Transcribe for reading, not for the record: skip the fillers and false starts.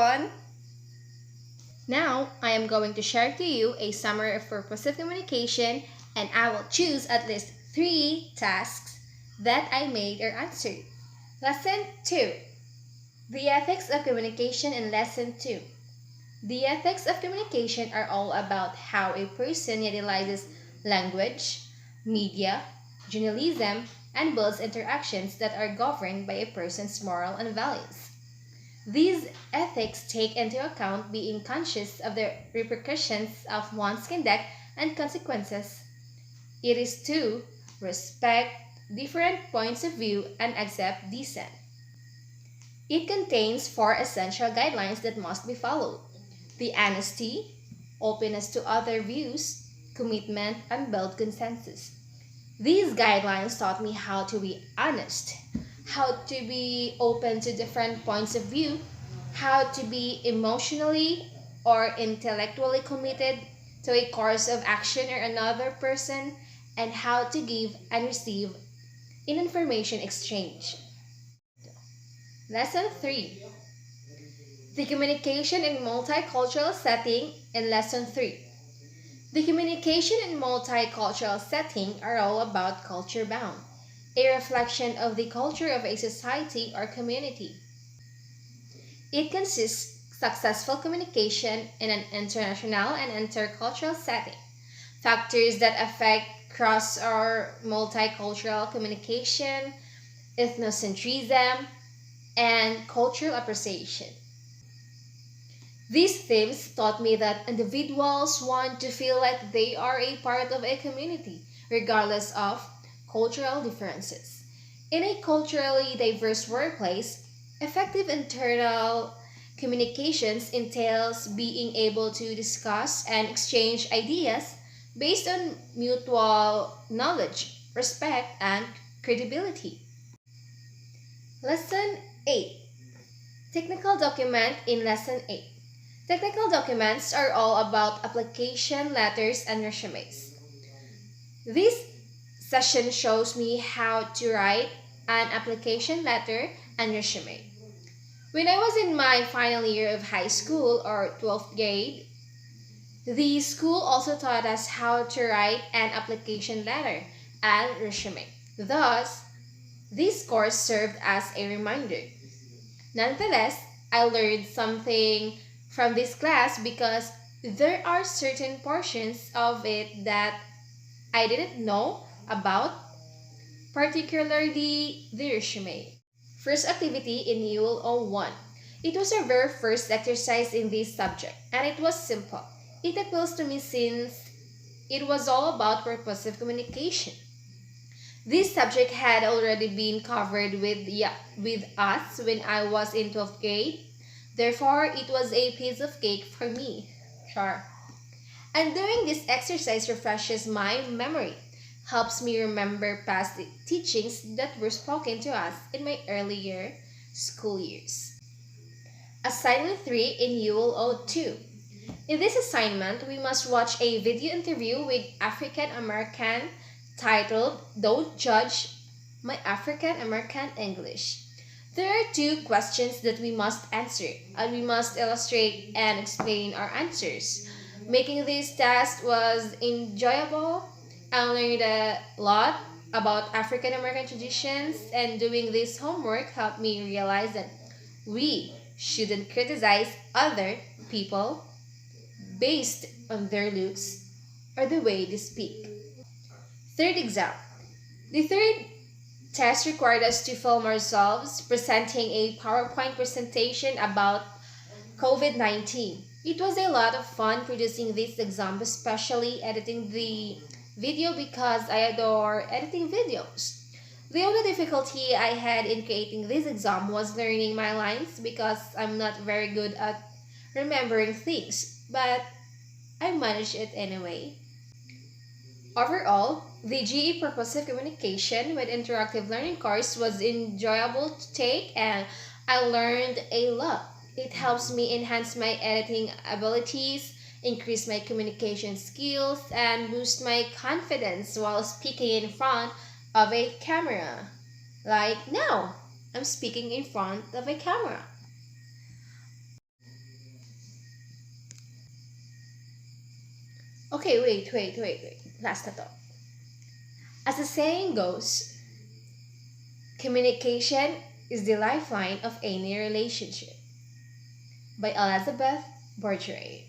everyone! Now, I am going to share to you a summary of purposive communication, and I will choose at least 3 tasks that I made or answered. Lesson 2. The ethics of communication in Lesson 2. The ethics of communication are all about how a person utilizes language, media, journalism, and builds interactions that are governed by a person's moral and values. These ethics take into account being conscious of the repercussions of one's conduct and consequences. It is to respect different points of view and accept dissent. It contains 4 essential guidelines that must be followed: the honesty, openness to other views, commitment, and build consensus. These guidelines taught me how to be honest, how to be open to different points of view, how to be emotionally or intellectually committed to a course of action or another person, and how to give and receive in information exchange. Lesson 3. The communication in multicultural setting in Lesson 3. The communication in multicultural setting are all about culture bound, a reflection of the culture of a society or community. It consists successful communication in an international and intercultural setting. Factors that affect cross or multicultural communication, ethnocentrism, and cultural appreciation. These themes taught me that individuals want to feel like they are a part of a community, regardless of cultural differences. In a culturally diverse workplace, effective internal communications entails being able to discuss and exchange ideas based on mutual knowledge, respect, and credibility. Lesson 8. Technical document in Lesson 8. Technical documents are all about application letters and resumes. This session shows me how to write an application letter and resume. When I was in my final year of high school or 12th grade, the school also taught us how to write an application letter and resume. Thus, this course served as a reminder. Nonetheless, I learned something from this class because there are certain portions of it that I didn't know about, particularly the resume. First activity in Yule 01. It was our very first exercise in this subject, and it was simple. It appeals to me since it was all about purposive communication. This subject had already been covered with us when I was in 12th grade. Therefore, it was a piece of cake for me. Sure. And doing this exercise refreshes my memory, helps me remember past teachings that were spoken to us in my earlier school years. Assignment 3 in Yule 02. In this assignment, we must watch a video interview with African American titled "Don't Judge My African American English." There are 2 questions that we must answer, and we must illustrate and explain our answers. Making this task was enjoyable. I learned a lot about African American traditions, and doing this homework helped me realize that we shouldn't criticize other people based on their looks or the way they speak. Third exam. The third test required us to film ourselves presenting a PowerPoint presentation about COVID-19. It was a lot of fun producing this exam, especially editing the video because I adore editing videos. The only difficulty I had in creating this exam was learning my lines because I'm not very good at remembering things, but I managed it anyway. Overall, the GE Purposive Communication with Interactive Learning course was enjoyable to take, and I learned a lot. It helps me enhance my editing abilities, increase my communication skills, and boost my confidence while speaking in front of a camera. Like now, I'm speaking in front of a camera. Okay, wait. Last na to. As the saying goes, communication is the lifeline of any relationship. By Elizabeth Bourgeois.